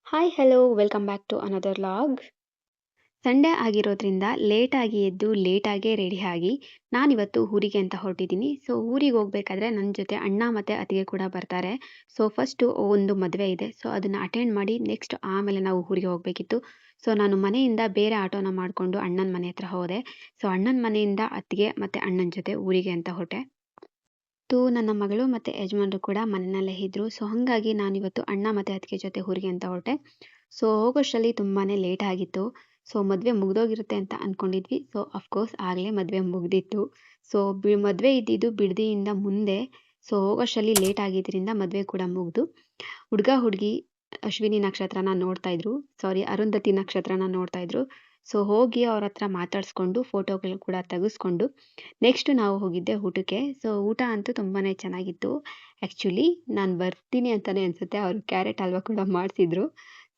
Hi hello welcome back to another vlog. Sunday ಆಗಿರೋದ್ರಿಂದ ಲೇಟಾಗಿ ಎದ್ದು ಲೇಟಾಗೇ ರೆಡಿ ಆಗಿ ನಾನಿವತ್ತು ಊರಿಗೆ ಅಂತ ಹೊರಟಿದ್ದೀನಿ. ಸೊ ಊರಿಗೆ ಹೋಗ್ಬೇಕಾದ್ರೆ ನನ್ನ ಜೊತೆ ಅಣ್ಣ ಮತ್ತು ಅತ್ತಿಗೆ ಕೂಡ ಬರ್ತಾರೆ. ಸೊ ಫಸ್ಟು ಒಂದು ಮದುವೆ ಇದೆ, ಸೊ ಅದನ್ನು ಅಟೆಂಡ್ ಮಾಡಿ ನೆಕ್ಸ್ಟ್ ಆಮೇಲೆ ನಾವು ಊರಿಗೆ ಹೋಗಬೇಕಿತ್ತು. ಸೊ ನಾನು ಮನೆಯಿಂದ ಬೇರೆ ಆಟೋನ ಮಾಡಿಕೊಂಡು ಅಣ್ಣನ ಮನೆ ಹತ್ರ ಹೋದೆ. ಸೊ ಅಣ್ಣನ ಮನೆಯಿಂದ ಅತ್ತಿಗೆ ಮತ್ತು ಅಣ್ಣನ ಜೊತೆ ಊರಿಗೆ ಅಂತ ಹೊರಟೆ. ನನ್ನ ಮಗಳು ಮತ್ತು ಯಜಮಾನ್ರು ಕೂಡ ಮನೆಯಲ್ಲೇ ಇದ್ದರು. ಸೊ ಹಾಗಾಗಿ ನಾನಿವತ್ತು ಅಣ್ಣ ಮತ್ತು ಅತ್ತಿಗೆ ಜೊತೆ ಊರಿಗೆ ಅಂತ ಹೊರಟೆ. ಸೊ ಹೋಗೋಷ್ಟರಲ್ಲಿ ತುಂಬಾ ಲೇಟ್ ಆಗಿತ್ತು. ಸೊ ಮದುವೆ ಮುಗ್ದೋಗಿರುತ್ತೆ ಅಂತ ಅಂದ್ಕೊಂಡಿದ್ವಿ. ಸೊ ಅಫ್ಕೋರ್ಸ್ ಆಗಲೇ ಮದುವೆ ಮುಗ್ದಿತ್ತು. ಸೊ ಮದುವೆ ಇದ್ದಿದ್ದು ಬಿಡದಿಯಿಂದ ಮುಂದೆ. ಸೊ ಹೋಗೋಷ್ಟರಲ್ಲಿ ಲೇಟ್ ಆಗಿದ್ದರಿಂದ ಮದುವೆ ಕೂಡ ಮುಗಿದು ಹುಡುಗ ಹುಡುಗಿ ಅಶ್ವಿನಿ ನಕ್ಷತ್ರನ ನೋಡ್ತಾ ಇದ್ರು, ಅರುಂಧತಿ ನಕ್ಷತ್ರನ ನೋಡ್ತಾ ಇದ್ರು. ಸೊ ಹೋಗಿ ಅವ್ರ ಹತ್ರ ಮಾತಾಡಿಸ್ಕೊಂಡು ಫೋಟೋಗಳು ಕೂಡ ತೆಗೆಸ್ಕೊಂಡು ನೆಕ್ಸ್ಟ್ ನಾವು ಹೋಗಿದ್ದೆ ಊಟಕ್ಕೆ. ಸೊ ಊಟ ಅಂತೂ ತುಂಬಾ ಚೆನ್ನಾಗಿತ್ತು. ಆ್ಯಕ್ಚುಲಿ ನಾನು ಬರ್ತೀನಿ ಅಂತಲೇ ಅನಿಸುತ್ತೆ, ಅವರು ಕ್ಯಾರೆಟ್ ಹಲ್ವಾ ಕೂಡ ಮಾಡಿಸಿದ್ರು.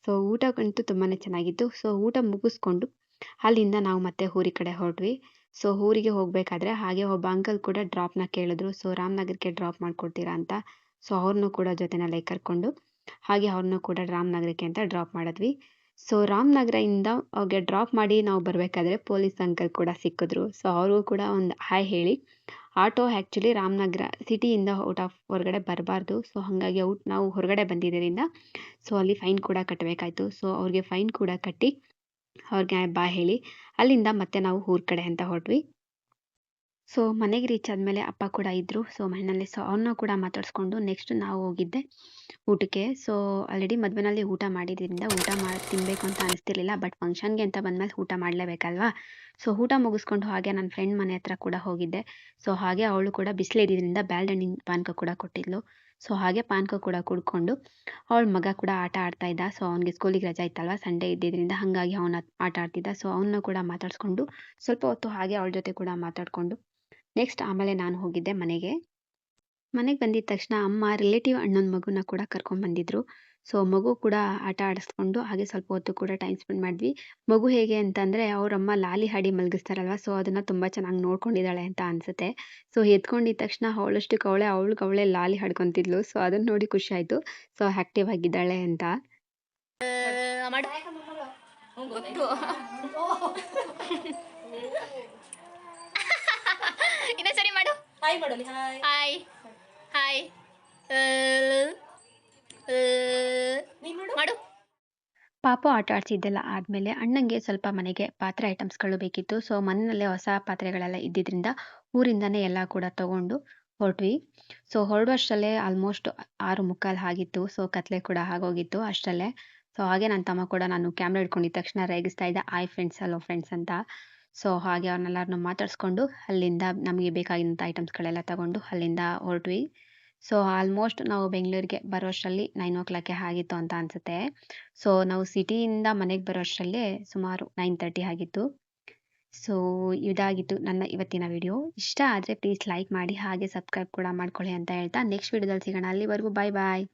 ಸೊ ಊಟಕ್ಕಂತೂ ತುಂಬಾ ಚೆನ್ನಾಗಿತ್ತು. ಸೊ ಊಟ ಮುಗಿಸ್ಕೊಂಡು ಅಲ್ಲಿಂದ ನಾವು ಮತ್ತೆ ಊರಿ ಕಡೆ ಹೊರಟ್ವಿ. ಸೊ ಊರಿಗೆ ಹೋಗಬೇಕಾದ್ರೆ ಹಾಗೆ ಒಬ್ಬ ಅಂಕಲ್ ಕೂಡ ಡ್ರಾಪ್ನ ಕೇಳಿದ್ರು. ಸೊ ರಾಮನಗರಕ್ಕೆ ಡ್ರಾಪ್ ಮಾಡಿಕೊಡ್ತೀರಾ ಅಂತ. ಸೊ ಅವ್ರನ್ನೂ ಕೂಡ ಜೊತೆನಲ್ಲೇ ಕರ್ಕೊಂಡು ಹಾಗೆ ಅವ್ರನ್ನೂ ಕೂಡ ರಾಮನಗರಕ್ಕೆ ಅಂತ ಡ್ರಾಪ್ ಮಾಡಿದ್ವಿ. ಸೊ ರಾಮನಗರದಿಂದ ಅವ್ರಿಗೆ ಡ್ರಾಪ್ ಮಾಡಿ ನಾವು ಬರಬೇಕಾದ್ರೆ ಪೊಲೀಸ್ ಅಂಕಲ್ ಕೂಡ ಸಿಕ್ಕಿದ್ರು. ಸೊ ಅವ್ರಿಗೂ ಕೂಡ ಒಂದು ಹಾಯ್ ಹೇಳಿ, ಆಟೋ ಆ್ಯಕ್ಚುಲಿ ರಾಮನಗರ ಸಿಟಿಯಿಂದ ಔಟ್ ಆಫ್ ಹೊರಗಡೆ ಬರಬಾರ್ದು. ಸೊ ಹಾಗಾಗಿ ನಾವು ಹೊರಗಡೆ ಬಂದಿದ್ದರಿಂದ ಸೊ ಅಲ್ಲಿ ಫೈನ್ ಕೂಡ ಕಟ್ಟಬೇಕಾಯ್ತು. ಸೊ ಅವ್ರಿಗೆ ಫೈನ್ ಕೂಡ ಕಟ್ಟಿ ಅವ್ರಿಗೆ ಬಾಯ್ ಹೇಳಿ ಅಲ್ಲಿಂದ ಮತ್ತೆ ನಾವು ಊರ ಕಡೆ ಅಂತ ಹೊರಟ್ವಿ. ಸೊ ಮನೆಗೆ ರೀಚ್ ಆದಮೇಲೆ ಅಪ್ಪ ಕೂಡ ಇದ್ದರು. ಸೊ ಮನೆಯಲ್ಲಿ ಸೊ ಅವ್ರನ್ನ ಕೂಡ ಮಾತಾಡಿಸ್ಕೊಂಡು ನೆಕ್ಸ್ಟ್ ನಾವು ಹೋಗಿದ್ದೆ ಊಟಕ್ಕೆ. ಸೊ ಆಲ್ರೆಡಿ ಮದುವೆನಲ್ಲಿ ಊಟ ಮಾಡಿದ್ರಿಂದ ಊಟ ತಿನ್ನಬೇಕು ಅಂತ ಅನಿಸ್ತಿರ್ಲಿಲ್ಲ. ಬಟ್ ಫಂಕ್ಷನ್ಗೆ ಅಂತ ಬಂದಮೇಲೆ ಊಟ ಮಾಡಲೇಬೇಕಲ್ವಾ. ಸೊ ಊಟ ಮುಗಿಸ್ಕೊಂಡು ಹಾಗೆ ನನ್ನ ಫ್ರೆಂಡ್ ಮನೆ ಹತ್ರ ಕೂಡ ಹೋಗಿದ್ದೆ. ಸೊ ಹಾಗೆ ಅವಳು ಕೂಡ ಬಿಸಿಲಿದ್ದಿದ್ದರಿಂದ ಬ್ಯಾಲ್ಡಣ್ಣಿನ ಪಾನಕ ಕೂಡ ಕೊಟ್ಟಿದ್ಲು. ಸೊ ಹಾಗೆ ಪಾನಕ ಕೂಡ ಕುಡ್ಕೊಂಡು ಅವಳ ಮಗ ಕೂಡ ಆಟ ಆಡ್ತಾ ಇದ್ದ. ಸೊ ಅವ್ನಿಗೆ ಸ್ಕೂಲಿಗೆ ರಜಾ ಇತ್ತಲ್ವ, ಸಂಡೇ ಇದ್ದಿದ್ದರಿಂದ ಹಾಗಾಗಿ ಅವನ ಆಟ ಆಡ್ತಿದ್ದ. ಸೊ ಅವನ್ನ ಕೂಡ ಮಾತಾಡಿಸ್ಕೊಂಡು ಸ್ವಲ್ಪ ಹೊತ್ತು ಹಾಗೆ ಅವಳ ಜೊತೆ ಕೂಡ ಮಾತಾಡಿಕೊಂಡು ನೆಕ್ಸ್ಟ್ ಆಮೇಲೆ ನಾನು ಹೋಗಿದ್ದೆ ಮನೆಗೆ. ಮನೆಗೆ ಬಂದಿದ್ದ ತಕ್ಷಣ ಅಮ್ಮ ರಿಲೇಟಿವ್ ಅಣ್ಣನ ಮಗುನ ಕೂಡ ಕರ್ಕೊಂಡ್ಬಂದಿದ್ರು. ಸೊ ಮಗು ಕೂಡ ಆಟ ಆಡಿಸ್ಕೊಂಡು ಹಾಗೆ ಸ್ವಲ್ಪ ಹೊತ್ತು ಕೂಡ ಟೈಮ್ ಸ್ಪೆಂಡ್ ಮಾಡಿದ್ವಿ. ಮಗು ಹೇಗೆ ಅಂತಂದರೆ ಅವರಮ್ಮ ಲಾಲಿ ಹಾಡಿ ಮಲಗಿಸ್ತಾರಲ್ವ, ಸೊ ಅದನ್ನು ತುಂಬ ಚೆನ್ನಾಗಿ ನೋಡ್ಕೊಂಡಿದ್ದಾಳೆ ಅಂತ ಅನಿಸುತ್ತೆ. ಸೊ ಎತ್ಕೊಂಡಿದ್ದ ತಕ್ಷಣ ಅವಳಷ್ಟಕ್ಕೆ ಅವಳೇ ಲಾಲಿ ಹಾಡ್ಕೊತಿದ್ಲು. ಸೊ ಅದನ್ನು ನೋಡಿ ಖುಷಿ ಆಯಿತು. ಸೊ ಆ್ಯಕ್ಟಿವ್ ಆಗಿದ್ದಾಳೆ ಅಂತ. ಇನ್ನೊಂದ್ಸರಿ ಮಾಡು. ಹಾಯ್ ಮಾಡು. ಹಾಯ್ ಹಾಯ್ ಮಾಡು. ಪಾಪು ಆಟ ಆಡ್ಸಿದ್ದೆಲ್ಲ ಆದಮೇಲೆ ಅಣ್ಣಂಗೆ ಸ್ವಲ್ಪ ಮನೆಗೆ ಪಾತ್ರೆ ಐಟಮ್ಸ್ಗಳು ಬೇಕಿತ್ತು. ಸೊ ಮನೆಯಲ್ಲೇ ಹೊಸ ಪಾತ್ರೆಗಳೆಲ್ಲ ಇದ್ದಿದ್ದರಿಂದ ಊರಿಂದನೇ ಎಲ್ಲ ಕೂಡ ತೊಗೊಂಡು ಹೊರಟ್ವಿ. ಸೊ ಹೊರಡುವಷ್ಟರಲ್ಲೇ ಆಲ್ಮೋಸ್ಟ್ 6:45 ಆಗಿತ್ತು. ಸೊ ಕತ್ಲೆ ಕೂಡ ಆಗೋಗಿತ್ತು ಅಷ್ಟರಲ್ಲೇ. ಸೊ ಹಾಗೆ ನನ್ನ ತಮ್ಮ ಕೂಡ ನಾನು ಕ್ಯಾಮ್ರಾ ಹಿಡ್ಕೊಂಡಿದ್ದ ತಕ್ಷಣ ರೇಗಿಸ್ತಾ ಇದ್ದ, ಹಾಯ್ ಫ್ರೆಂಡ್ಸ್, ಹಲೋ ಫ್ರೆಂಡ್ಸ್ ಅಂತ. ಸೊ ಹಾಗೆ ಅವ್ರನ್ನೆಲ್ಲರನ್ನೂ ಮಾತಾಡಿಸ್ಕೊಂಡು ಅಲ್ಲಿಂದ ನಮಗೆ ಬೇಕಾಗಿದ್ದಂಥ ಐಟಮ್ಸ್ಗಳೆಲ್ಲ ತಗೊಂಡು ಅಲ್ಲಿಂದ ಹೊರಟ್ವಿ. ಸೊ ಆಲ್ಮೋಸ್ಟ್ ನಾವು ಬೆಂಗಳೂರಿಗೆ ಬರೋಷ್ಟರಲ್ಲಿ 9:00 ಆಗಿತ್ತು ಅಂತ ಅನಿಸುತ್ತೆ. ಸೊ ನಾವು ಸಿಟಿಯಿಂದ ಮನೆಗೆ ಬರೋಷ್ಟರಲ್ಲೇ ಸುಮಾರು 9:30 ಆಗಿತ್ತು. ಸೊ ಇದಾಗಿತ್ತು ನನ್ನ ಇವತ್ತಿನ ವಿಡಿಯೋ. ಇಷ್ಟ ಆದರೆ ಪ್ಲೀಸ್ ಲೈಕ್ ಮಾಡಿ ಹಾಗೆ ಸಬ್ಸ್ಕ್ರೈಬ್ ಕೂಡ ಮಾಡ್ಕೊಳ್ಳಿ ಅಂತ ಹೇಳ್ತಾ ನೆಕ್ಸ್ಟ್ ವಿಡಿಯೋದಲ್ಲಿ ಸಿಗೋಣ. ಅಲ್ಲಿವರೆಗೂ ಬಾಯ್ ಬಾಯ್.